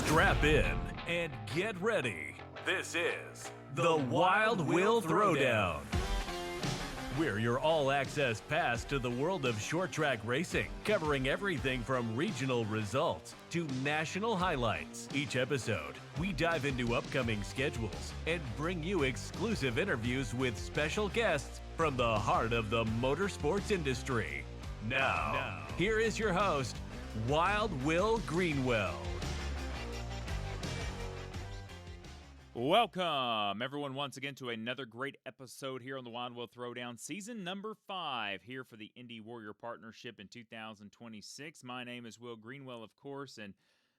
Strap in and get ready. This is the Wild Will Throwdown. We're your all-access pass to the world of short track racing, covering everything from regional results to national highlights. Each episode, we dive into upcoming schedules and bring you exclusive interviews with special guests from the heart of the motorsports industry. Now, here is your host, Wild Will Greenwell. Welcome, everyone, once again to another great episode here on the Wild Will Throwdown, season number 5 here for the Indy Warrior Partnership in 2026. My name is Will Greenwell, of course, and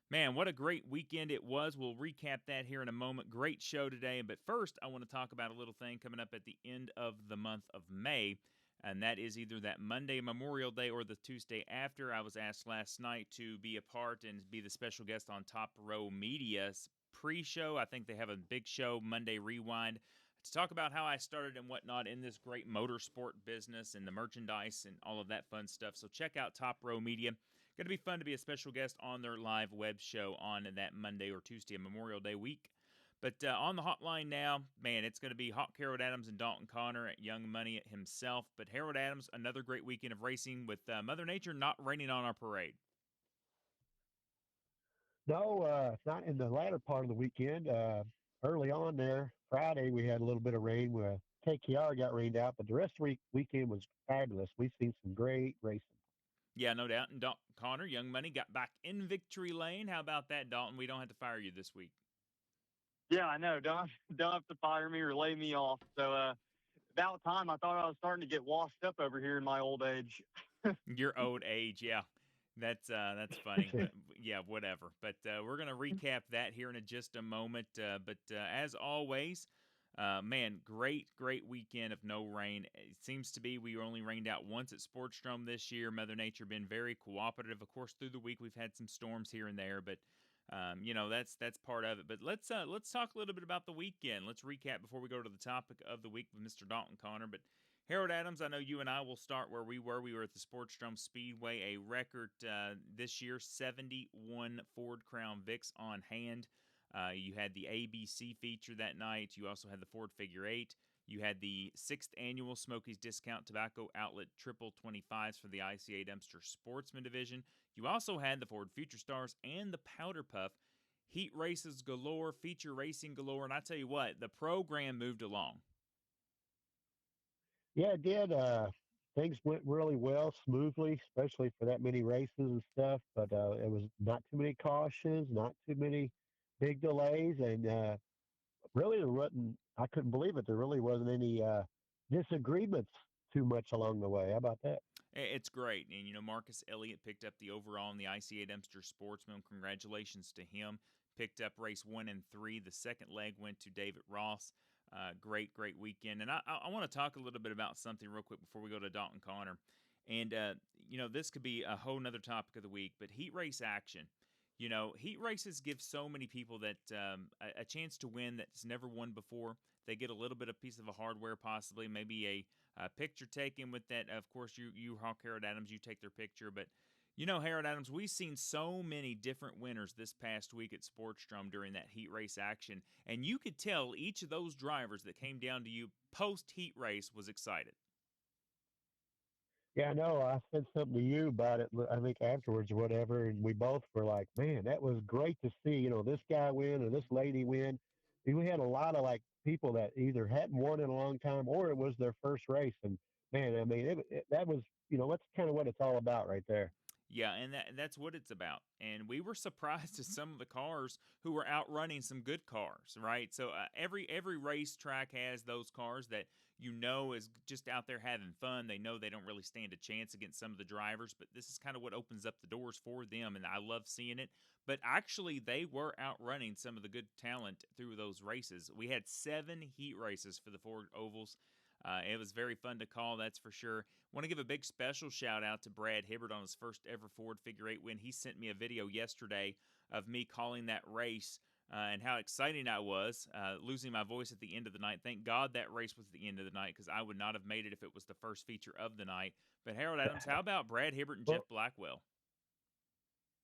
man, what a great weekend it was. We'll recap that here in a moment. Great show today, but first, I want to talk about a little thing coming up at the end of the month of May, and that is either that Monday, Memorial Day, or the Tuesday after. I was asked last night to be a part and be the special guest on Top Row Media's pre-show. I think they have a big show, Monday Rewind, to talk about how I started and whatnot in this great motorsport business and the merchandise and all of that fun stuff. So check out Top Row Media. Going to be fun to be a special guest on their live web show on that Monday or Tuesday of Memorial Day week. But on the hotline now, man, it's going to be Hawk Harold Adams and Dalton Conner at Young Money himself. But Harold Adams, another great weekend of racing with Mother Nature not raining on our parade. No, it's not in the latter part of the weekend. Early on there, Friday, we had a little bit of rain where KKR got rained out, but the rest of the weekend was fabulous. We've seen some great racing. Yeah, no doubt. And Dalton Conner, Young Money, got back in victory lane. How about that, Dalton? We don't have to fire you this week. Yeah, I know. Don't have to fire me or lay me off. So about time. I thought I was starting to get washed up over here in my old age. Your old age, yeah. That's funny. Yeah, whatever. But we're going to recap that here in just a moment. But as always, man, great weekend of no rain. It seems to be we only rained out once at Sportsdrome this year. Mother Nature been very cooperative. Of course, through the week we've had some storms here and there, but that's part of it. But let's talk a little bit about the weekend. Let's recap before we go to the topic of the week with Mr. Dalton Conner. But Harold Adams, I know you and I will start where we were. We were at the Sportsdrome Speedway, a record this year, 71 Ford Crown Vics on hand. You had the ABC feature that night. You also had the Ford Figure 8. You had the 6th Annual Smokies Discount Tobacco Outlet Triple 25s for the ICA Dempster Sportsman Division. You also had the Ford Future Stars and the Powder Puff. Heat races galore, feature racing galore, and I tell you what, the program moved along. Yeah, it did. Things went really well, smoothly, especially for that many races and stuff. But it was not too many cautions, not too many big delays, and really there wasn't. I couldn't believe it. There really wasn't any disagreements too much along the way. How about that? It's great. And, Marcus Elliott picked up the overall in the ICA Dempster Sportsman. Congratulations to him. Picked up race 1 and 3. The second leg went to David Ross. Great weekend. And I want to talk a little bit about something real quick before we go to Dalton Conner. And, this could be a whole nother topic of the week, but heat race action. Heat races give so many people that a chance to win that's never won before. They get a little bit of piece of a hardware, possibly, maybe a picture taken with that. Of course, you Hawk Harold Adams, you take their picture. But, Harold Adams, we've seen so many different winners this past week at Sportsdrome during that heat race action. And you could tell each of those drivers that came down to you post-heat race was excited. Yeah, I know. I said something to you about it, I think afterwards or whatever, and we both were like, man, that was great to see, this guy win or this lady win. And we had a lot of, people that either hadn't won in a long time or it was their first race. And, man, I mean, that was, that's kind of what it's all about right there. Yeah, and that's what it's about. And we were surprised at some of the cars who were outrunning some good cars, right? So every racetrack has those cars that is just out there having fun. They know they don't really stand a chance against some of the drivers, but this is kind of what opens up the doors for them, and I love seeing it. But actually, they were outrunning some of the good talent through those races. We had 7 heat races for the Ford Ovals. It was very fun to call, that's for sure. Want to give a big special shout out to Brad Hibbert on his first ever Ford Figure 8 win. He sent me a video yesterday of me calling that race and how exciting I was, losing my voice at the end of the night. Thank God that race was at the end of the night because I would not have made it if it was the first feature of the night. But Harold Adams, how about Brad Hibbert and Jeff Blackwell?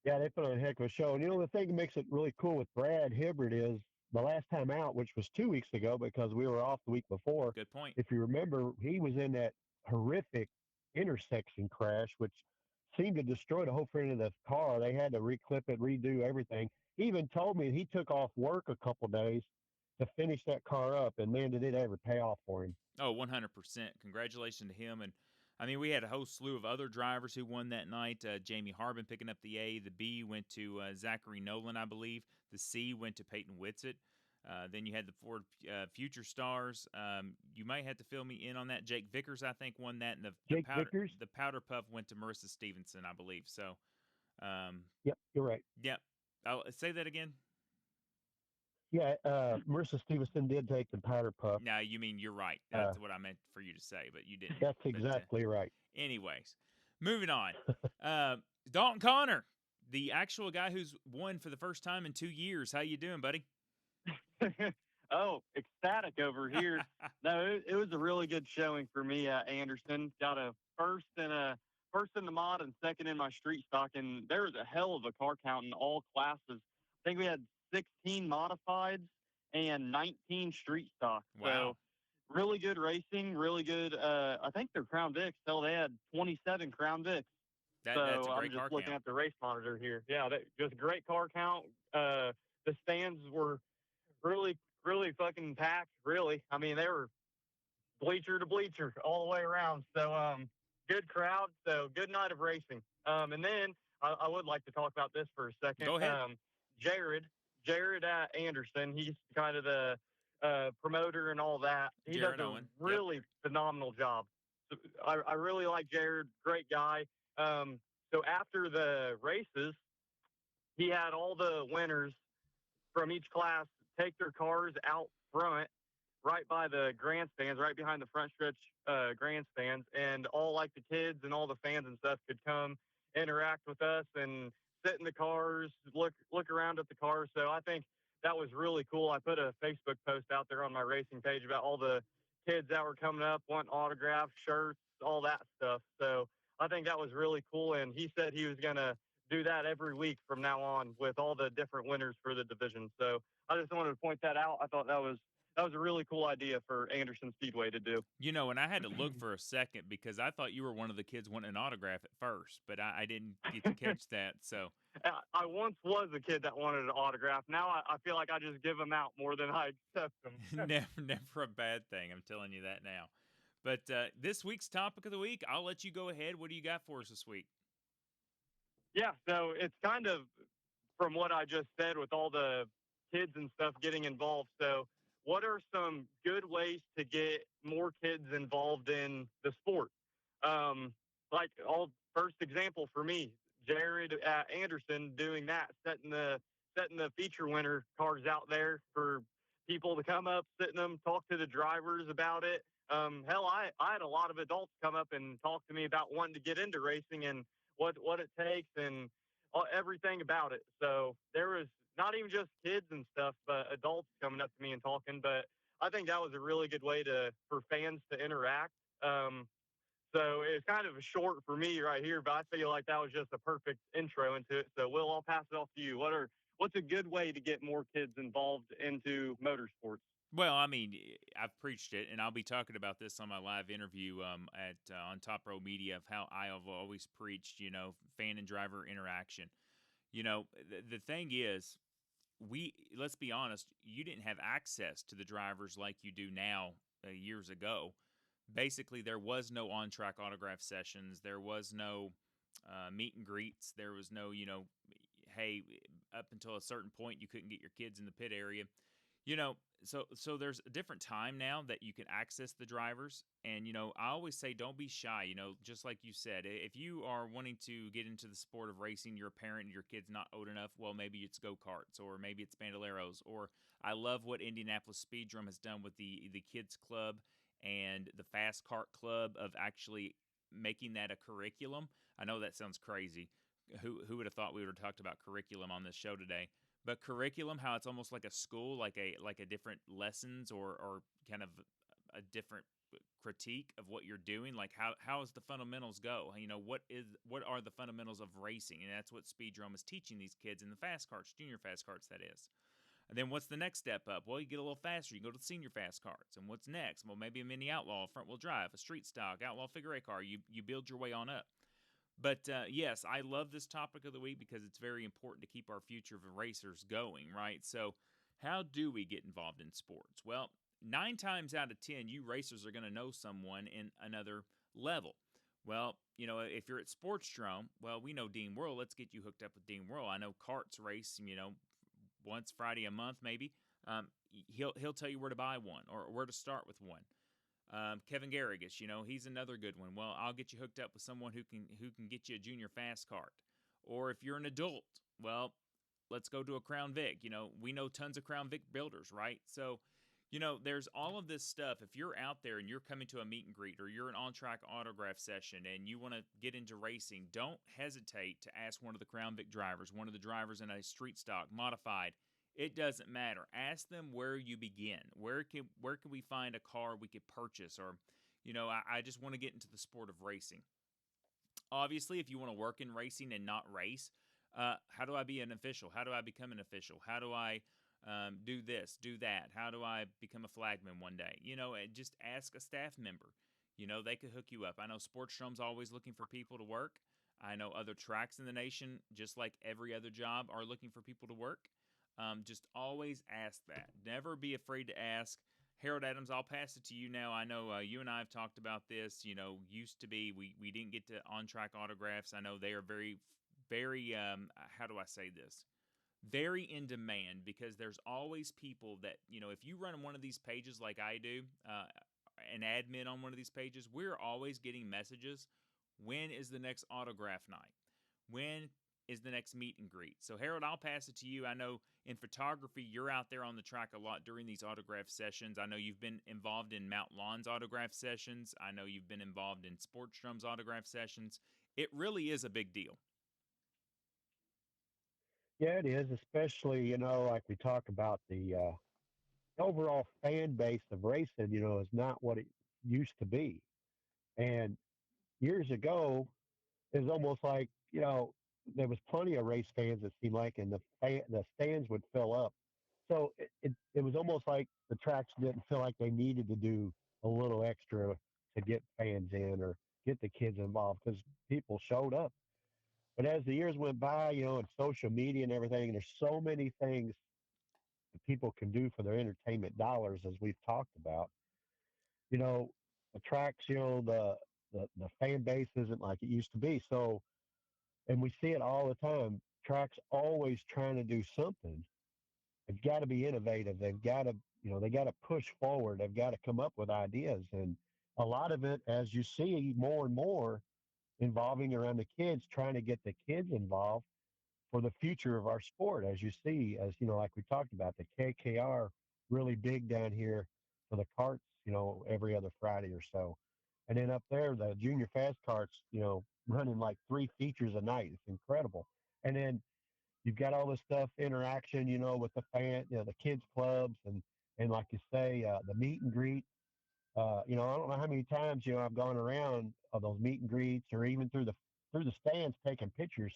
Yeah, they put on a heck of a show. And the thing that makes it really cool with Brad Hibbert is the last time out, which was 2 weeks ago because we were off the week before. Good point. If you remember, he was in that horrific intersection crash, which seemed to destroy the whole front of the car. They had to reclip it, redo everything. He even told me he took off work a couple days to finish that car up, and man, did it ever pay off for him. Oh, 100%. Congratulations to him. And I mean, we had a whole slew of other drivers who won that night. Jamie Harbin picking up the A. The B went to Zachary Nolan, I believe. The C went to Peyton Whitsitt. Then you had the Ford Future Stars. You might have to fill me in on that. Jake Vickers, I think, won that. And Vickers? the Powder Puff went to Marissa Stevenson, I believe. So, Yep, you're right. Yep. I'll say that again. Yeah, Marissa Stevenson did take the powder puff. No, you mean you're right. That's what I meant for you to say, but you didn't. That's exactly right. Anyways, moving on. Dalton Conner, the actual guy who's won for the first time in 2 years. How you doing, buddy? Oh, ecstatic over here. No, it was a really good showing for me, Anderson. Got a first in the mod and second in my street stock, and there was a hell of a car count in all classes. I think we had 16 modifieds and 19 street stock. Wow. So really good racing, really good. I think they're Crown Vics. Hell, they had 27 Crown Vics. That's a great I'm just car looking count. at the race monitor here. Yeah, just great car count. The stands were really, really fucking packed. Really, I mean, they were bleacher to bleacher all the way around. So good crowd. So good night of racing. And then I would like to talk about this for a second. Go ahead. Jared Anderson, he's kind of the promoter and all that. He Jared does Owen. a really phenomenal job. So I really like Jared, great guy. So after the races, he had all the winners from each class take their cars out front, right by the grandstands, right behind the front stretch grandstands, and all like the kids and all the fans and stuff could come interact with us and sit in the cars, look around at the cars. So I think that was really cool. I put a Facebook post out there on my racing page about all the kids that were coming up, wanting autographs, shirts, all that stuff. So I think that was really cool. And he said he was going to do that every week from now on with all the different winners for the division. So I just wanted to point that out. I thought that was a really cool idea for Anderson Speedway to do. And I had to look for a second because I thought you were one of the kids wanting an autograph at first, but I didn't get to catch that. So I once was a kid that wanted an autograph. Now I feel like I just give them out more than I accept them. never a bad thing. I'm telling you that now. But this week's topic of the week, I'll let you go ahead. What do you got for us this week? Yeah, so it's kind of from what I just said with all the kids and stuff getting involved. So what are some good ways to get more kids involved in the sport? First example for me, Jared Anderson doing that, setting the feature winner cars out there for people to come up, sit in them, talk to the drivers about it. Hell, I had a lot of adults come up and talk to me about wanting to get into racing and what it takes and everything about it. So there was not even just kids and stuff, but adults coming up to me and talking. But I think that was a really good way for fans to interact. So it's kind of short for me right here, but I feel like that was just a perfect intro into it. So Will, I'll pass it off to you. What's a good way to get more kids involved into motorsports? Well, I mean, I've preached it, and I'll be talking about this on my live interview on Top Row Media of how I have always preached, fan and driver interaction. The thing is, let's be honest, you didn't have access to the drivers like you do now years ago. Basically, there was no on-track autograph sessions. There was no meet and greets. There was no, hey, up until a certain point, you couldn't get your kids in the pit area. So there's a different time now that you can access the drivers. And, I always say don't be shy, just like you said. If you are wanting to get into the sport of racing, you're a parent and your kid's not old enough, well, maybe it's go-karts or maybe it's bandoleros. Or I love what Indianapolis Speedrum has done with the kids club and the fast kart club of actually making that a curriculum. I know that sounds crazy. Who would have thought we would have talked about curriculum on this show today? But curriculum, how it's almost like a school, like a different lessons or kind of a different critique of what you're doing, like how is the fundamentals go? What are the fundamentals of racing? And that's what Speedrome is teaching these kids in the fast carts, junior fast carts, that is. And then what's the next step up? Well, you get a little faster. You go to the senior fast carts. And what's next? Well, maybe a Mini Outlaw, front-wheel drive, a street stock, Outlaw figure eight car. You build your way on up. But yes, I love this topic of the week because it's very important to keep our future of racers going, right? So how do we get involved in sports? Well, 9 times out of 10, you racers are going to know someone in another level. Well, if you're at Sportsdrome, well, we know Dean Worrell. Let's get you hooked up with Dean Worrell. I know Carts race, once Friday a month maybe. He'll tell you where to buy one or where to start with one. Kevin Garrigus, he's another good one. Well, I'll get you hooked up with someone who can get you a junior fast cart. Or if you're an adult, well, let's go to a Crown Vic. We know tons of Crown Vic builders, right? So, there's all of this stuff. If you're out there and you're coming to a meet and greet or you're an on-track autograph session and you want to get into racing, don't hesitate to ask one of the Crown Vic drivers, one of the drivers in a street stock, modified. It doesn't matter. Ask them where you begin. Where can we find a car we could purchase? Or, I just want to get into the sport of racing. Obviously, if you want to work in racing and not race, how do I be an official? How do I become an official? How do I do this, do that? How do I become a flagman one day? And just ask a staff member. They could hook you up. I know Sportsdrome's always looking for people to work. I know other tracks in the nation, just like every other job, are looking for people to work. Just always ask that. Never be afraid to ask. Harold Adams, I'll pass it to you now. I know you and I have talked about this. Used to be we didn't get to on-track autographs. I know they are very, very, how do I say this? Very in demand because there's always people that, if you run one of these pages like I do, an admin on one of these pages, we're always getting messages. When is the next autograph night? When is the next meet and greet? So, Harold, I'll pass it to you. I know in photography, you're out there on the track a lot during these autograph sessions. I know you've been involved in Mount Lawn's autograph sessions. I know you've been involved in Sportsdrome's autograph sessions. It really is a big deal. Yeah, it is, especially, like we talk about the overall fan base of racing, is not what it used to be. And years ago, it was almost like, there was plenty of race fans, it seemed like, and the stands would fill up. So it was almost like the tracks didn't feel like they needed to do a little extra to get fans in or get the kids involved because people showed up. But as the years went by, and social media and everything, there's so many things that people can do for their entertainment dollars, as we've talked about. The tracks, the fan base isn't like it used to be. So, and we see it all the time. Tracks always trying to do something. They've got to be innovative. They've got to, they got to push forward. They've got to come up with ideas. And a lot of it, as you see more and more, involving around the kids, trying to get the kids involved for the future of our sport. As you see, like we talked about, the KKR really big down here for the carts, every other Friday or so. And then up there, the junior fast carts, running like 3 features a night. It's incredible. And then you've got all this stuff, interaction, with the the kids clubs and like you say, the meet and greet. I don't know how many times, I've gone around those meet and greets or even through the stands taking pictures.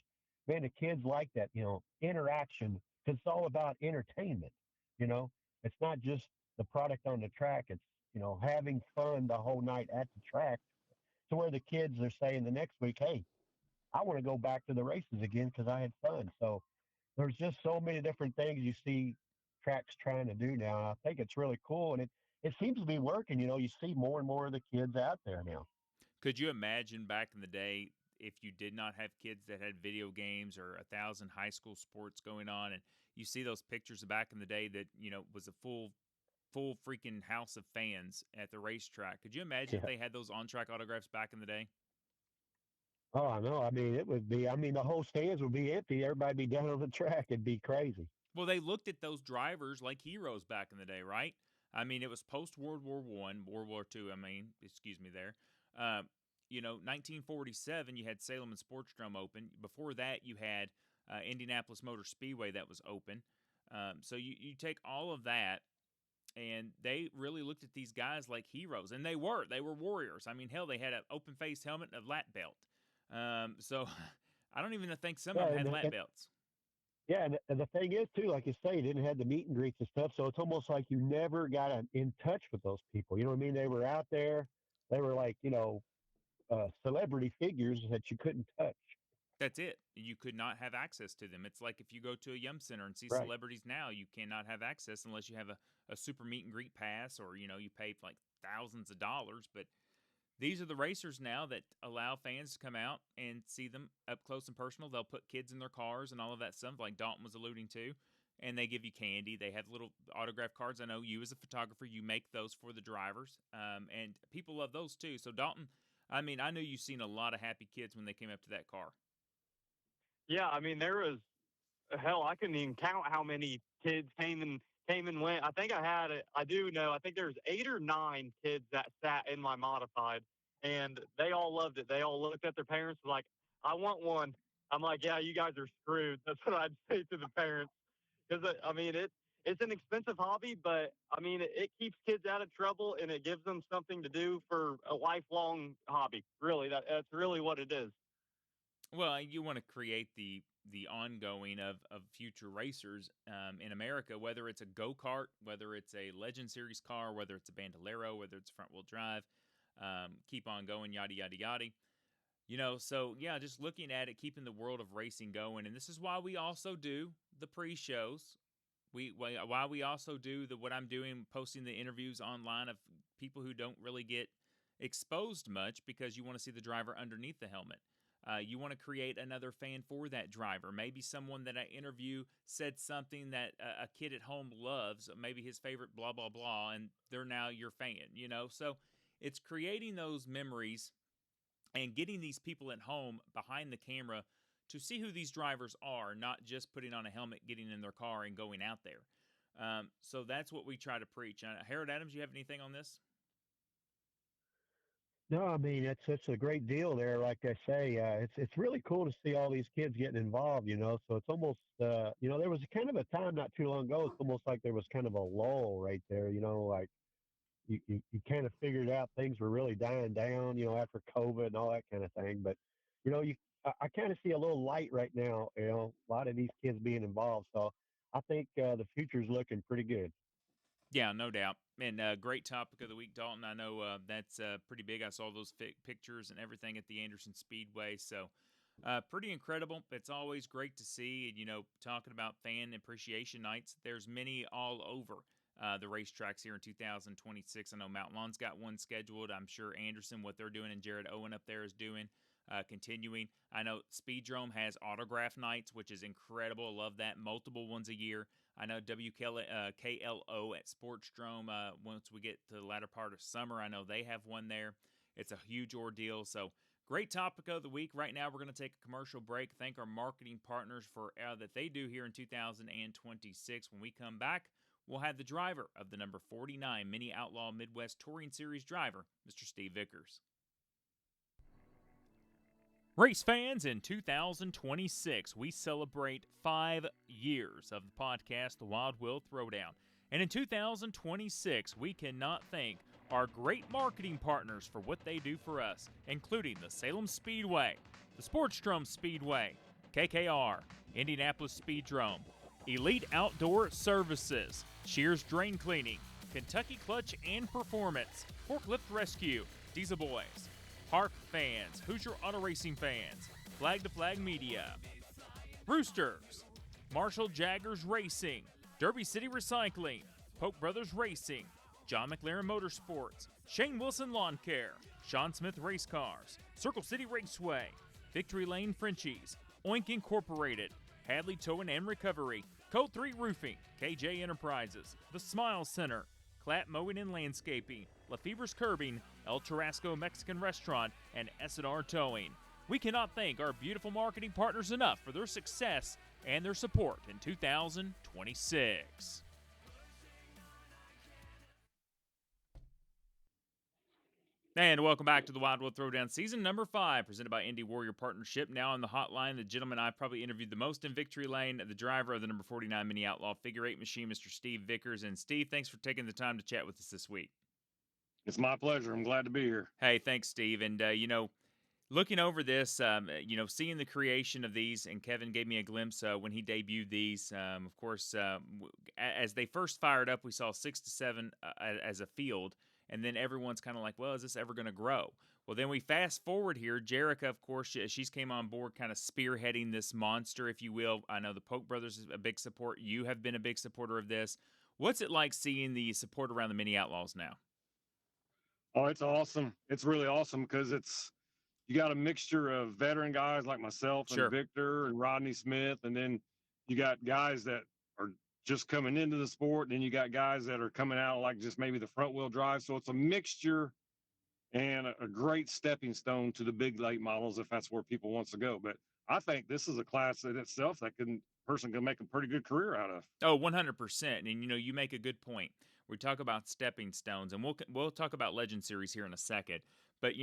Man, the kids like that, interaction because it's all about entertainment. You know, it's not just the product on the track. It's, having fun the whole night at the track to where the kids are saying the next week, hey, I want to go back to the races again because I had fun. So there's just so many different things you see tracks trying to do now. I think it's really cool, and it seems to be working. You see more and more of the kids out there now. Could you imagine back in the day if you did not have kids that had video games or 1,000 high school sports going on, and you see those pictures of back in the day that was a full freaking house of fans at the racetrack? Could you imagine if they had those on track autographs back in the day? Oh, I know. I mean, it would be. I mean, the whole stands would be empty. Everybody'd be down on the track. It'd be crazy. Well, they looked at those drivers like heroes back in the day, right? I mean, it was post World War I, World War II. I mean, excuse me there. 1947, you had Salem and Sportsdrome open. Before that, you had Indianapolis Motor Speedway that was open. So you take all of that, and they really looked at these guys like heroes, and they were warriors. I mean, hell, they had an open face helmet and a lat belt. So I don't even think some of them had lat belts. Yeah, and the thing is too, like you say, you didn't have the meet and greets and stuff, so it's almost like you never got in touch with those people. You know what I mean? They were out there. They were like, celebrity figures that you couldn't touch. That's it. You could not have access to them. It's like if you go to a Yum Center and see Right. celebrities now, you cannot have access unless you have a super meet and greet pass, or you pay like thousands of dollars. But these are the racers now that allow fans to come out and see them up close and personal. They'll put kids in their cars and all of that stuff, like Dalton was alluding to, and they give you candy. They have little autograph cards. I know you as a photographer, you make those for the drivers, and people love those too. So Dalton, I mean, I know you've seen a lot of happy kids when they came up to that car. Yeah, I mean, there was hell. I couldn't even count how many kids came and went. I think I do know. I think there's 8 or 9 kids that sat in my modified, and they all loved it. They all looked at their parents like, "I want one." I'm like, "Yeah, you guys are screwed." That's what I'd say to the parents, because I mean, it's an expensive hobby, but I mean, it keeps kids out of trouble and it gives them something to do for a lifelong hobby. Really, that's really what it is. Well, you want to create the ongoing of future racers in America, whether it's a go-kart, whether it's a Legend Series car, whether it's a Bandolero, whether it's front-wheel drive, keep on going, yada, yada, yada. So, yeah, just looking at it, keeping the world of racing going. And this is why we also do the pre-shows. Why we also do what I'm doing, posting the interviews online of people who don't really get exposed much, because you want to see the driver underneath the helmet. You want to create another fan for that driver. Maybe someone that I interview said something that a kid at home loves, maybe his favorite blah, blah, blah, and they're now your fan, So it's creating those memories and getting these people at home behind the camera to see who these drivers are, not just putting on a helmet, getting in their car, and going out there. So that's what we try to preach. Harold Adams, you have anything on this? No, I mean it's a great deal there. Like I say, it's really cool to see all these kids getting involved. So it's almost there was kind of a time not too long ago. It's almost like there was kind of a lull right there. Like you kind of figured out things were really dying down. After COVID and all that kind of thing. But I kind of see a little light right now. A lot of these kids being involved. So I think the future's looking pretty good. Yeah, no doubt. And great topic of the week, Dalton. I know that's pretty big. I saw those pictures and everything at the Anderson Speedway. So pretty incredible. It's always great to see. And, talking about fan appreciation nights, there's many all over the racetracks here in 2026. I know Mount Lawn's got one scheduled. I'm sure Anderson, what they're doing, and Jared Owen up there is doing. Continuing. I know Speedrome has autograph nights, which is incredible. I love that. Multiple ones a year. I know KLO at Sportsdrome, once we get to the latter part of summer, I know they have one there. It's a huge ordeal. So great topic of the week. Right now, we're going to take a commercial break. Thank our marketing partners for that they do here in 2026. When we come back, we'll have the driver of the number 49 Mini Outlaw Midwest Touring Series driver, Mr. Steve Vickers. Race fans, in 2026, we celebrate 5 years of the podcast, The Wild Will Throwdown. And in 2026, we cannot thank our great marketing partners for what they do for us, including the Salem Speedway, the Sportsdrome Speedway, KKR, Indianapolis Speedrome, Elite Outdoor Services, Shears Drain Cleaning, Kentucky Clutch and Performance, Forklift Rescue, Diesel Boys, Park fans, Hoosier Auto Racing fans, Flag to Flag Media, Roosters, Marshall Jaggers Racing, Derby City Recycling, Polk Brothers Racing, John McLaren Motorsports, Shane Wilson Lawn Care, Sean Smith Race Cars, Circle City Raceway, Victory Lane Frenchies, Oink Incorporated, Hadley Towing and Recovery, Code 3 Roofing, KJ Enterprises, The Smile Center, Clatt Mowing and Landscaping, Lefebvre's Curbing, El Tarasco Mexican Restaurant, and S&R Towing. We cannot thank our beautiful marketing partners enough for their success and their support in 2026. And welcome back to the Wild Will Throwdown, season number 5, presented by Indy Warrior Partnership. Now on the hotline, the gentleman I probably interviewed the most in Victory Lane, the driver of the number 49 Mini Outlaw Figure 8 machine, Mr. Steve Vickers. And Steve, thanks for taking the time to chat with us this week. It's my pleasure. I'm glad to be here. Hey, thanks, Steve. And, looking over this, seeing the creation of these, and Kevin gave me a glimpse when he debuted these. Of course, as they first fired up, we saw 6 to 7 as a field. And then everyone's kind of like, well, is this ever going to grow? Well, then we fast forward here. Jerica, of course, she's came on board kind of spearheading this monster, if you will. I know the Polk brothers is a big support. You have been a big supporter of this. What's it like seeing the support around the Mini Outlaws now? Oh, it's awesome. It's really awesome because you got a mixture of veteran guys like myself and Victor and Rodney Smith, and then you got guys that are just coming into the sport, and then you got guys that are coming out like just maybe the front wheel drive. So it's a mixture and a great stepping stone to the big late models if that's where people wants to go. But I think this is a class in itself that person can make a pretty good career out of. Oh, 100%. And you make a good point. We talk about stepping stones, and we'll talk about Legend Series here in a second. But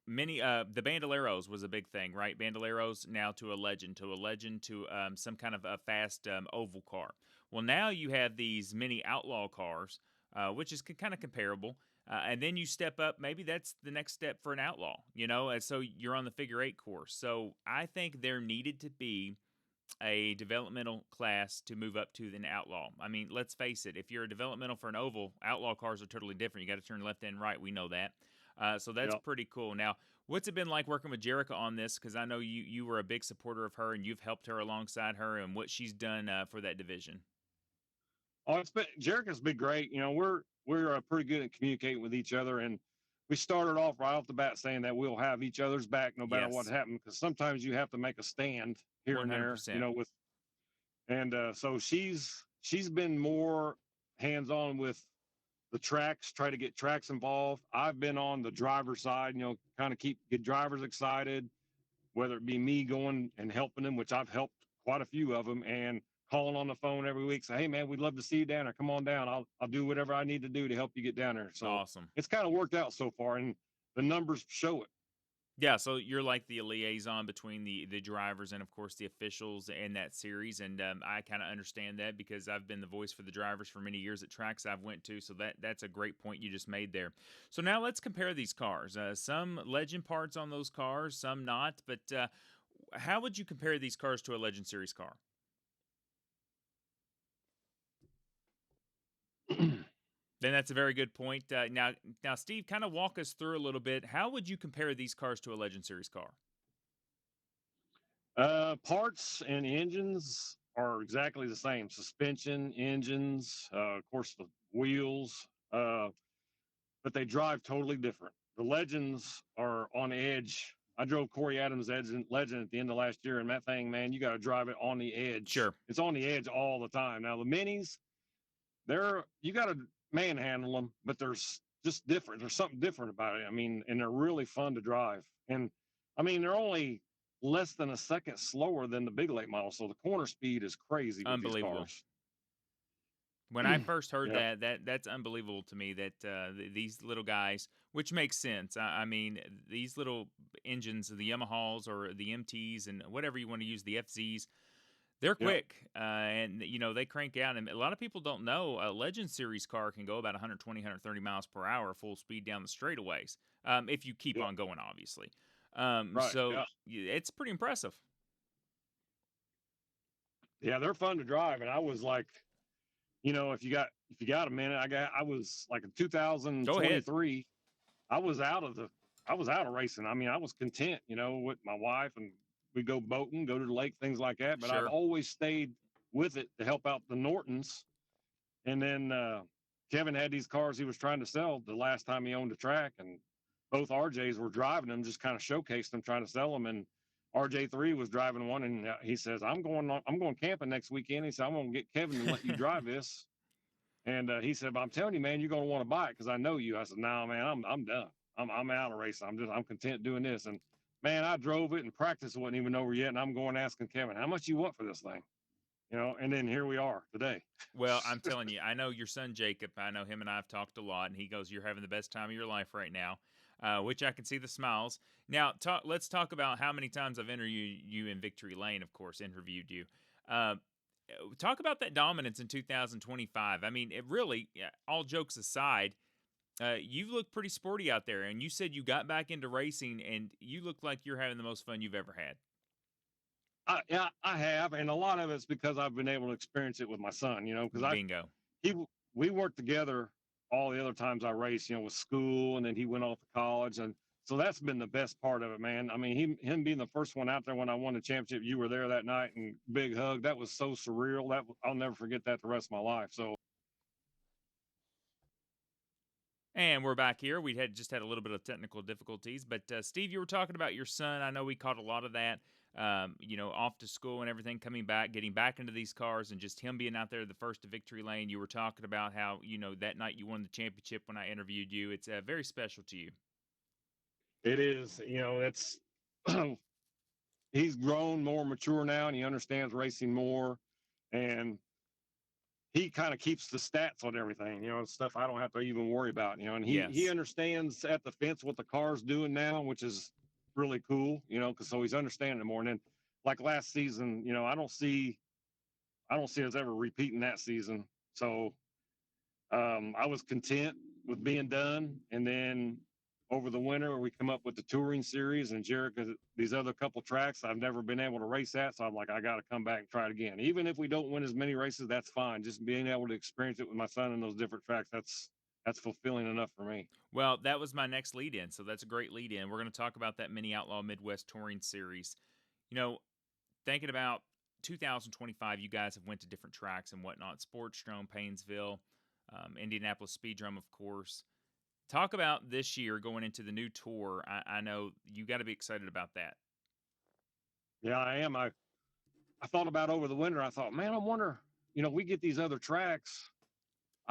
many the Bandoleros was a big thing, right? Bandoleros now to a Legend to some kind of a fast oval car. Well, now you have these Mini Outlaw cars, which is kind of comparable. And then you step up. Maybe that's the next step for an Outlaw, and so you're on the figure 8 course. So I think there needed to be a developmental class to move up to an Outlaw. I mean, let's face it. If you're a developmental for an oval, Outlaw cars are totally different. You got to turn left and right. We know that. So that's pretty cool. Now, what's it been like working with Jerica on this? Because I know you were a big supporter of her, and you've helped her alongside her and what she's done for that division. Oh, Jerica's been great. We're pretty good at communicating with each other, and we started off right off the bat saying that we'll have each other's back no matter what happens, because sometimes you have to make a stand here 100%. And there, so she's been more hands-on with the tracks, try to get tracks involved. I've been on the driver's side, kind of get drivers excited, whether it be me going and helping them, which I've helped quite a few of them, and calling on the phone every week, say, hey man, we'd love to see you down there. Come on down. I'll do whatever I need to do to help you get down there. So awesome. It's kind of worked out so far, and the numbers show it. Yeah, so you're like the liaison between the drivers and, of course, the officials in that series, and I kind of understand that because I've been the voice for the drivers for many years at tracks I've went to, so that's a great point you just made there. So now let's compare these cars. Some Legend parts on those cars, some not, but how would you compare these cars to a Legend Series car? Then that's a very good point. Now, Steve, kind of walk us through a little bit. How would you compare these cars to a Legend Series car? Parts and engines are exactly the same. Suspension, engines, of course, the wheels, but they drive totally different. The Legends are on edge. I drove Corey Adams' Legend at the end of last year, and that thing, man, you got to drive it on the edge. Sure. It's on the edge all the time. Now, the Minis, you got to manhandle them, but there's just different. There's something different about it. I mean, and they're really fun to drive. And I mean, they're only less than a second slower than the big late model, so the corner speed is crazy. Unbelievable. With these cars. When I first heard that's unbelievable to me that these little guys, which makes sense. I mean, these little engines, the Yamahas or the MTs and whatever you want to use, the FZs, they're quick, and they crank out. And a lot of people don't know a Legend Series car can go about 120, 130 miles per hour full speed down the straightaways if you keep on going, obviously. It's pretty impressive. Yeah, they're fun to drive, and I was like, if you got a minute, I was like in 2023. I was out of racing. I mean, I was content, with my wife, and we go boating, go to the lake, things like that. But I've always stayed with it to help out the Nortons. And then Kevin had these cars he was trying to sell the last time he owned a track, and both RJs were driving them, just kind of showcased them, trying to sell them. And RJ3 was driving one, and he says, I'm going camping next weekend. He said, I'm going to get Kevin to let you drive this. And he said, but I'm telling you, man, you're going to want to buy it because I know you. I said, no, man, I'm done. I'm out of racing. I'm content doing this. And man, I drove it and practice wasn't even over yet. And I'm going asking Kevin, how much you want for this thing? And then here we are today. Well, I'm telling you, I know your son, Jacob, I know him and I have talked a lot, and he goes, you're having the best time of your life right now. which I can see the smiles. Now, let's talk about how many times I've interviewed you in Victory Lane, of course, interviewed you. Talk about that dominance in 2025. I mean, it really, all jokes aside, you look pretty sporty out there, and you said you got back into racing, and you look like you're having the most fun you've ever had. Yeah, I have, and a lot of it's because I've been able to experience it with my son. Because Bingo. We worked together all the other times I raced. With school, and then he went off to college, and so that's been the best part of it, man. I mean, him being the first one out there when I won the championship. You were there that night, and big hug. That was so surreal. I'll never forget that the rest of my life. So. And we're back here. We had just had a little bit of technical difficulties, but Steve, you were talking about your son. I know we caught a lot of that. Off to school and everything, coming back, getting back into these cars, and just him being out there the first to Victory Lane. You were talking about how that night you won the championship when I interviewed you. It's very special to you. It is. It's he's grown, more mature now, and he understands racing more, and he kind of keeps the stats on everything, stuff I don't have to even worry about, and he understands at the fence what the car's doing now, which is really cool, because so he's understanding it more. And then like last season, I don't see us ever repeating that season. So I was content with being done. And then over the winter, we come up with the touring series, and Jericho, these other couple tracks I've never been able to race at. So I'm like, I got to come back and try it again. Even if we don't win as many races, that's fine. Just being able to experience it with my son in those different tracks, that's fulfilling enough for me. Well, that was my next lead in. So that's a great lead in. We're going to talk about that Mini Outlaw Midwest Touring Series. Thinking about 2025, you guys have went to different tracks and whatnot. Sportsdrome, Paynesville, Indianapolis Speedrome, of course. Talk about this year going into the new tour. I know you got to be excited about that. Yeah, I am. I thought about over the winter. I thought, man, I wonder, we get these other tracks.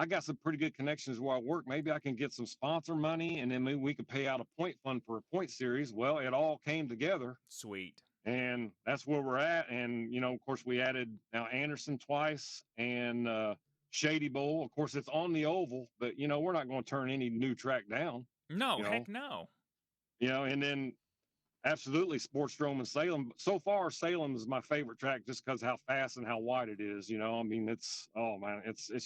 I got some pretty good connections where I work. Maybe I can get some sponsor money, and then maybe we could pay out a point fund for a point series. Well, it all came together. Sweet. And that's where we're at. And, of course, we added now Anderson twice and Shady Bowl. Of course, it's on the oval, but, we're not going to turn any new track down. No, heck no. And then absolutely Sportsdrome and Salem. So far, Salem is my favorite track just because how fast and how wide it is. I mean, it's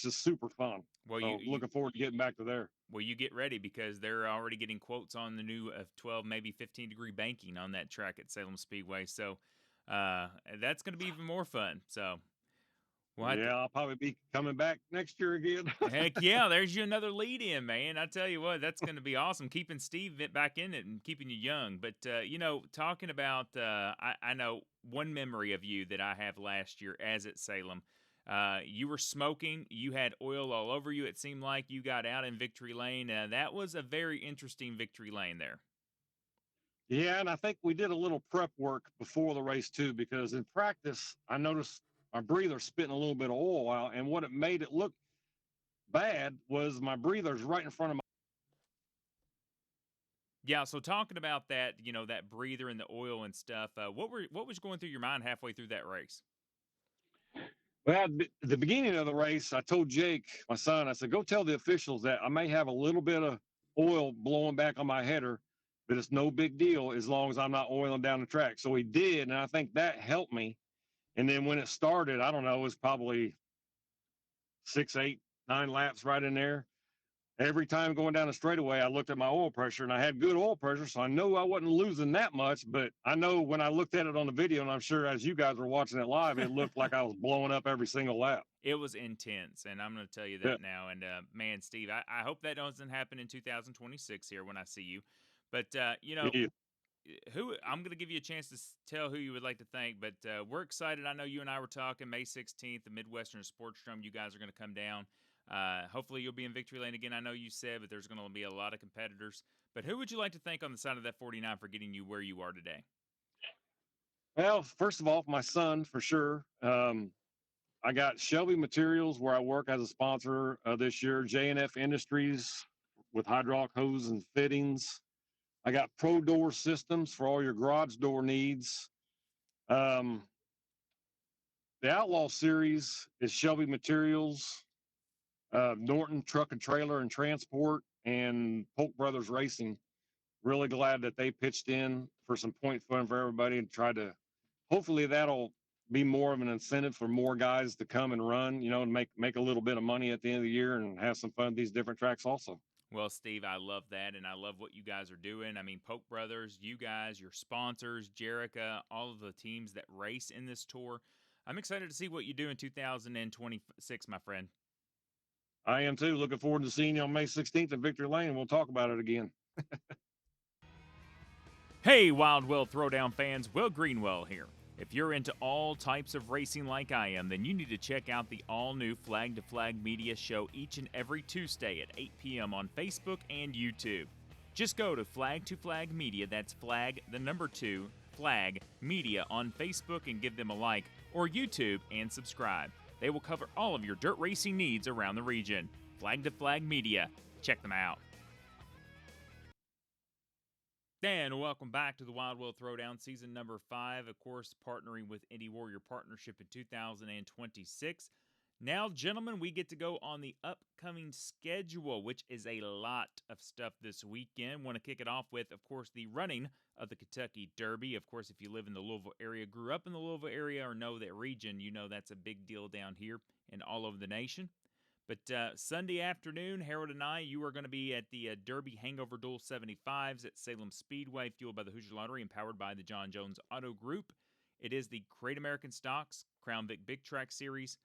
just super fun. Well, so looking forward to getting back to there. Well, you get ready because they're already getting quotes on the new 12, maybe 15-degree banking on that track at Salem Speedway. So that's going to be even more fun. So, I'll probably be coming back next year again. Heck yeah, there's you another lead in, man. I tell you what, that's going to be awesome. Keeping Steve back in it and keeping you young. But, talking about, I know one memory of you that I have last year as at Salem. You were smoking. You had oil all over you. It seemed like you got out in Victory Lane. That was a very interesting Victory Lane there. Yeah, and I think we did a little prep work before the race too, because in practice, I noticed my breather spitting a little bit of oil out, and what it made it look bad was my breather's right in front of my. Yeah, so talking about that, that breather and the oil and stuff, what was going through your mind halfway through that race? Well, at the beginning of the race, I told Jake, my son, I said, go tell the officials that I may have a little bit of oil blowing back on my header, but it's no big deal as long as I'm not oiling down the track. So he did, and I think that helped me. And then when it started, I don't know, it was probably 6, 8, 9 laps right in there. Every time going down the straightaway, I looked at my oil pressure, and I had good oil pressure, so I knew I wasn't losing that much. But I know when I looked at it on the video, and I'm sure as you guys were watching it live, it looked like I was blowing up every single lap. It was intense, and I'm going to tell you that now. And, man, Steve, I hope that doesn't happen in 2026 here when I see you. But, I'm going to give you a chance to tell who you would like to thank, but we're excited. I know you and I were talking May 16th, the Midwestern Sportsdrome. You guys are going to come down. Hopefully you'll be in Victory Lane again. I know you said, but there's going to be a lot of competitors. But who would you like to thank on the side of that 49 for getting you where you are today? Well, first of all, my son, for sure. I got Shelby Materials, where I work as a sponsor this year, J&F Industries with hydraulic hose and fittings. I got Pro Door Systems for all your garage door needs. The Outlaw Series is Shelby Materials, Norton Truck and Trailer and Transport, and Polk Brothers Racing. really glad that they pitched in for some point fun for everybody and tried to, hopefully that'll be more of an incentive for more guys to come and run, and make a little bit of money at the end of the year and have some fun at these different tracks also. Well, Steve, I love that, and I love what you guys are doing. I mean, Polk Brothers, you guys, your sponsors, Jerica, all of the teams that race in this tour. I'm excited to see what you do in 2026, my friend. I am too. Looking forward to seeing you on May 16th at Victory Lane, and we'll talk about it again. Hey, Wild Will Throwdown fans, Will Greenwell here. If you're into all types of racing like I am, then you need to check out the all-new Flag to Flag Media show each and every Tuesday at 8 p.m. on Facebook and YouTube. Just go to Flag to Flag Media, that's flag, the number 2, Flag Media on Facebook and give them a like, or YouTube and subscribe. They will cover all of your dirt racing needs around the region. Flag to Flag Media. Check them out. And welcome back to the Wild Will Throwdown, season number 5. Of course, partnering with Indy Warrior Partnership in 2026. Now, gentlemen, we get to go on the upcoming schedule, which is a lot of stuff this weekend. Want to kick it off with, of course, the running of the Kentucky Derby. Of course, if you live in the Louisville area, grew up in the Louisville area, or know that region, you know that's a big deal down here and all over the nation. But Sunday afternoon, Harold and I, you are going to be at the Derby Hangover Duel 75s at Salem Speedway, fueled by the Hoosier Lottery and powered by the John Jones Auto Group. It is the Great American Stocks, Crown Vic Big Track Series,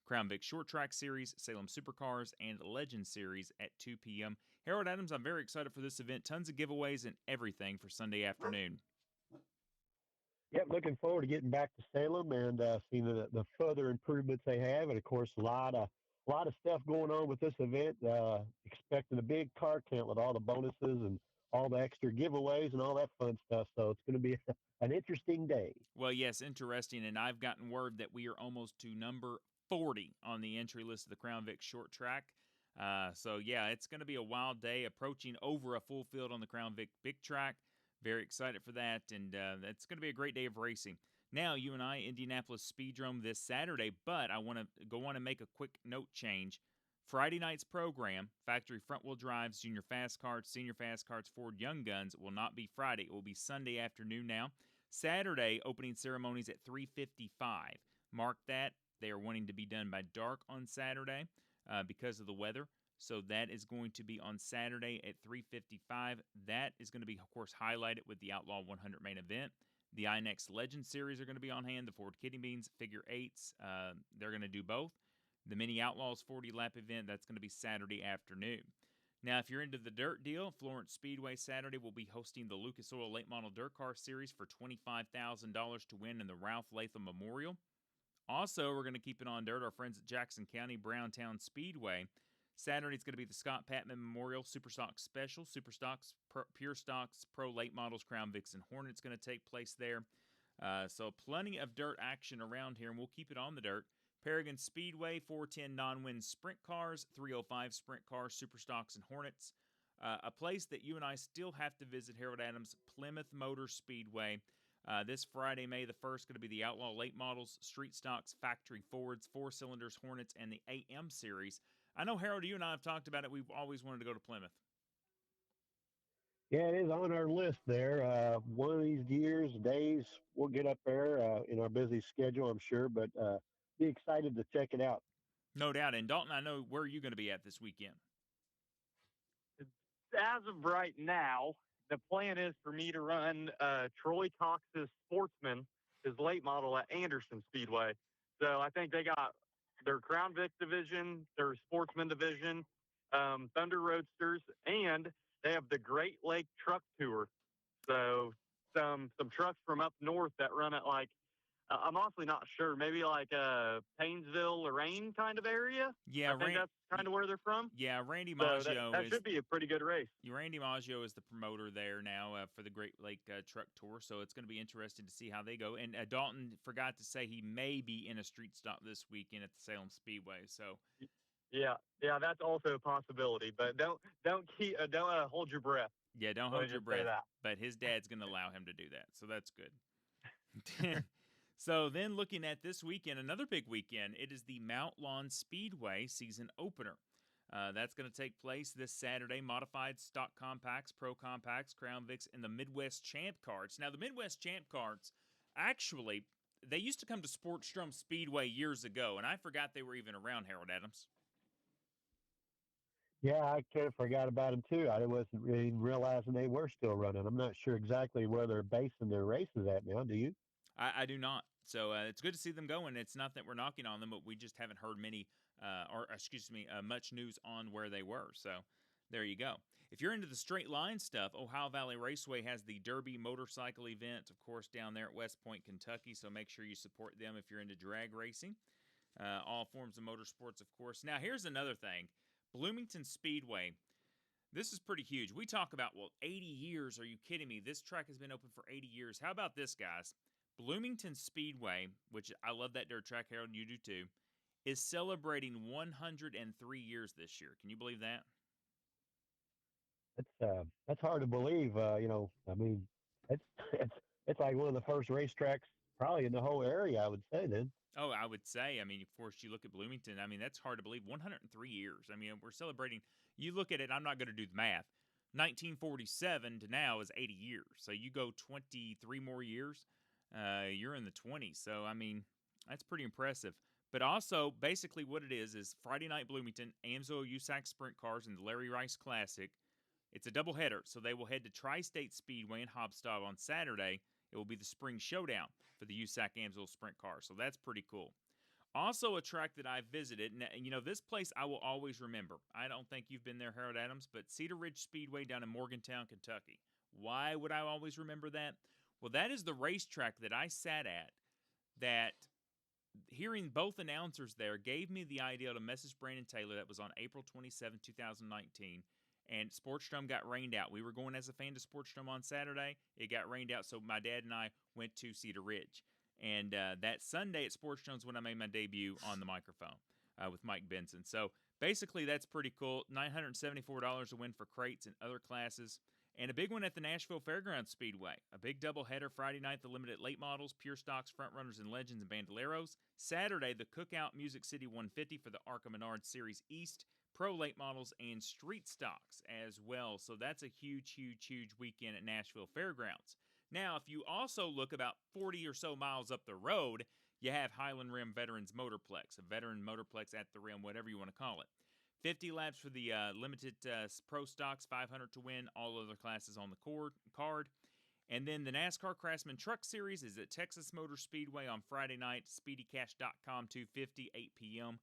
Crown Vic Short Track Series, Salem Supercars, and Legend Series at 2 p.m. Harold Adams, I'm very excited for this event. Tons of giveaways and everything for Sunday afternoon. Yep, looking forward to getting back to Salem and seeing the further improvements they have, and of course a lot of stuff going on with this event. Expecting a big car count with all the bonuses and all the extra giveaways and all that fun stuff. So it's going to be an interesting day. Well, yes, interesting, and I've gotten word that we are almost to number 40 on the entry list of the Crown Vic Short Track. So yeah, it's going to be a wild day, approaching over a full field on the Crown Vic Big Track. Very excited for that, and it's going to be a great day of racing. Now, you and I, Indianapolis Speedrome this Saturday, but I want to go on and make a quick note change. Friday night's program, factory front-wheel drives, junior fast karts, senior fast karts, Ford Young Guns, will not be Friday. It will be Sunday afternoon now. Saturday, opening ceremonies at 3:55. Mark that. They are wanting to be done by dark on Saturday because of the weather. So that is going to be on Saturday at 3:55. That is going to be, of course, highlighted with the Outlaw 100 main event. The INEX Legend Series are going to be on hand. The Ford Kidney Beans, Figure 8s, they're going to do both. The Mini Outlaws 40-lap event, that's going to be Saturday afternoon. Now, if you're into the dirt deal, Florence Speedway Saturday will be hosting the Lucas Oil Late Model Dirt Car Series for $25,000 to win in the Ralph Latham Memorial. Also, we're going to keep it on dirt. Our friends at Jackson County Browntown Speedway. Saturday is going to be the Scott Patman Memorial Super Stocks Special. Super Stocks, Pure Stocks, Pro Late Models, Crown Vics, and Hornets going to take place there. So plenty of dirt action around here, and we'll keep it on the dirt. Paragon Speedway, 410 non-win sprint cars, 305 sprint cars, Super Stocks, and Hornets. A place that you and I still have to visit, Harold Adams, Plymouth Motor Speedway. This Friday, May the 1st, going to be the Outlaw Late Models, Street Stocks, Factory Fords, 4-cylinders, Hornets, and the AM Series. I know, Harold, you and I have talked about it. We've always wanted to go to Plymouth. Yeah, it is on our list there. One of these days, we'll get up there in our busy schedule, I'm sure, but be excited to check it out. No doubt. And Dalton, I know, where are you going to be at this weekend? As of right now, the plan is for me to run Troy Cox's Sportsman, his late model at Anderson Speedway. So I think they got their Crown Vic division, their Sportsman division, Thunder Roadsters, and they have the Great Lake Truck Tour. So some trucks from up north that run at I'm honestly not sure. Maybe like Paynesville, Lorraine kind of area. Yeah, I think that's kind of where they're from. Yeah, Randy Maggio. That should be a pretty good race. Randy Maggio is the promoter there now for the Great Lake Truck Tour, so it's going to be interesting to see how they go. And Dalton forgot to say he may be in a street stop this weekend at the Salem Speedway. So, yeah, that's also a possibility. But don't hold your breath. Yeah, don't hold your breath. But his dad's going to allow him to do that, so that's good. So then looking at this weekend, another big weekend, it is the Mount Lawn Speedway season opener. That's going to take place this Saturday. Modified stock compacts, pro compacts, Crown Vics, and the Midwest Champ carts. Now, the Midwest Champ carts, actually, they used to come to Sportstrom Speedway years ago, and I forgot they were even around, Harold Adams. Yeah, I kind of forgot about them too. I wasn't really realizing they were still running. I'm not sure exactly where they're basing their races at now. Do you? I do not. So it's good to see them going. It's not that we're knocking on them, but we just haven't heard much news on where they were. So there you go. If you're into the straight line stuff, Ohio Valley Raceway has the Derby motorcycle event, of course, down there at West Point, Kentucky. So make sure you support them if you're into drag racing. All forms of motorsports, of course. Now, here's another thing. Bloomington Speedway. This is pretty huge. We talk about, 80 years. Are you kidding me? This track has been open for 80 years. How about this, guys? Bloomington Speedway, which I love that dirt track, Harold, and you do too, is celebrating 103 years this year. Can you believe that? That's hard to believe. I mean, it's it's it's like one of the first racetracks probably in the whole area. I would say then. Oh, I would say, of course, you look at Bloomington. That's hard to believe. 103 years. We're celebrating. You look at it, I'm not going to do the math. 1947 to now is 80 years. So you go 23 more years, you're in the 20s. So, that's pretty impressive. But also, basically what it is Friday night Bloomington, Amsoil USAC Sprint Cars, and the Larry Rice Classic. It's a doubleheader, so they will head to Tri-State Speedway in Hobstadt on Saturday. It will be the spring showdown for the USAC Amsoil Sprint Car, so that's pretty cool. Also, a track that I visited, and this place I will always remember. I don't think you've been there, Harold Adams, but Cedar Ridge Speedway down in Morgantown, Kentucky. Why would I always remember that? Well, that is the racetrack that I sat at that hearing both announcers there gave me the idea to message Brandon Taylor. That was on April 27, 2019. And Sportstrom got rained out. We were going as a fan to Sportstrom on Saturday. It got rained out, so my dad and I went to Cedar Ridge. And that Sunday at Sportstrom's when I made my debut on the microphone with Mike Benson. So basically, that's pretty cool. $974 to win for crates and other classes. And a big one at the Nashville Fairgrounds Speedway. A big doubleheader Friday night, the limited late models, pure stocks, front runners, and legends and bandoleros. Saturday, the Cookout Music City 150 for the ARCA Menard Series East, pro late models, and street stocks as well. So that's a huge, huge, huge weekend at Nashville Fairgrounds. Now, if you also look about 40 or so miles up the road, you have Highland Rim Veterans Motorplex, a veteran motorplex at the rim, whatever you want to call it. 50 laps for the limited pro stocks, 500 to win, all other classes on the card. And then the NASCAR Craftsman Truck Series is at Texas Motor Speedway on Friday night, SpeedyCash.com, 250, 8 p.m.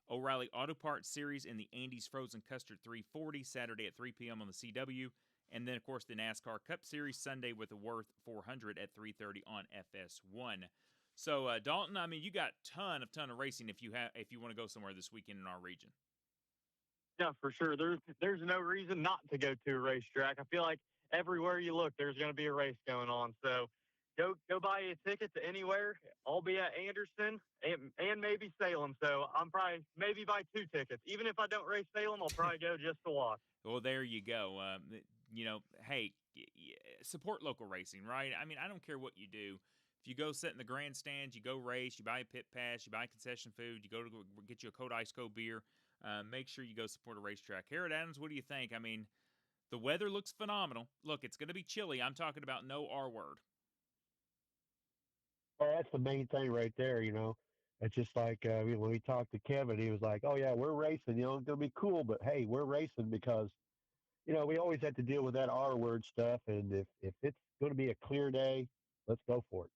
O'Reilly Auto Parts Series in the Andy's Frozen Custard 340, Saturday at 3 p.m. on the CW. And then, of course, the NASCAR Cup Series Sunday with a Worth 400 at 3:30 on FS1. So, Dalton, you got ton of racing if you want to go somewhere this weekend in our region. Yeah, for sure. There's no reason not to go to a racetrack. I feel like everywhere you look, there's going to be a race going on. So go buy a ticket to anywhere. I'll be at Anderson and maybe Salem. So I'm probably maybe buy 2 tickets. Even if I don't race Salem, I'll probably go just to watch. Well, there you go. Hey, support local racing, right? I don't care what you do. If you go sit in the grandstands, you go race, you buy a pit pass, you buy concession food, you go to get you a cold ice cold beer, make sure you go support a racetrack. Harold Adams, what do you think? The weather looks phenomenal. Look, it's going to be chilly. I'm talking about no R word. Well, that's the main thing right there. It's just like when we talked to Kevin, he was like, "Oh yeah, we're racing. It's going to be cool, but hey, we're racing because we always have to deal with that R word stuff. And if it's going to be a clear day, let's go for it."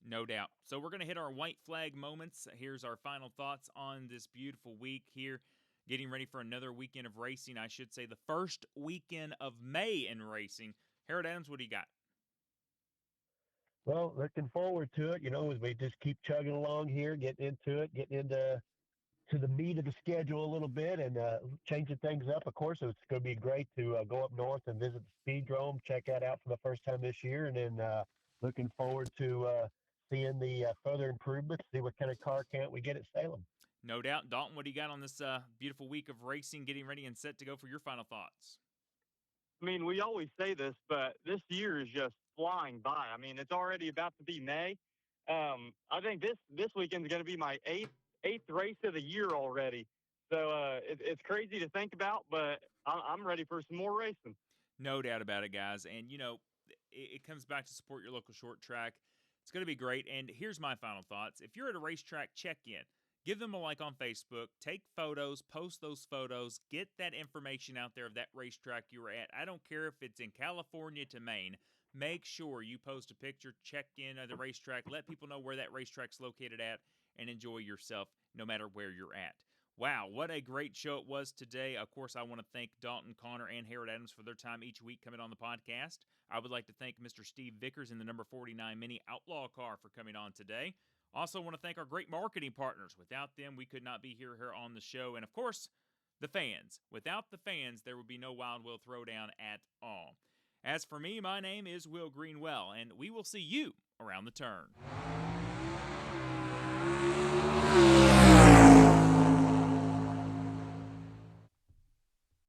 No doubt. So we're going to hit our white flag moments. Here's our final thoughts on this beautiful week here. Getting ready for another weekend of racing. I should say the first weekend of May in racing. Harold Adams, what do you got? Well, looking forward to it, as we just keep chugging along here, getting into the meat of the schedule a little bit and changing things up. Of course, it's going to be great to go up north and visit the Speedrome, check that out for the first time this year, and then looking forward to seeing the further improvements, see what kind of car count we get at Salem. No doubt. Dalton, what do you got on this beautiful week of racing, getting ready and set to go for your final thoughts? We always say this, but this year is just flying by. It's already about to be May. I think this weekend is going to be my eighth race of the year already. So it's crazy to think about, but I'm ready for some more racing. No doubt about it, guys. And, it comes back to support your local short track. It's going to be great. And here's my final thoughts. If you're at a racetrack, check in. Give them a like on Facebook. Take photos. Post those photos. Get that information out there of that racetrack you were at. I don't care if it's in California to Maine. Make sure you post a picture. Check in at the racetrack. Let people know where that racetrack's located at. And enjoy yourself no matter where you're at. Wow, what a great show it was today. Of course, I want to thank Dalton Conner and Harold Adams for their time each week coming on the podcast. I would like to thank Mr. Steve Vickers in the number 49 Mini Outlaw car for coming on today. Also want to thank our great marketing partners. Without them, we could not be here on the show. And of course, the fans. Without the fans, there would be no Wild Will Throwdown at all. As for me, my name is Will Greenwell, and we will see you around the turn.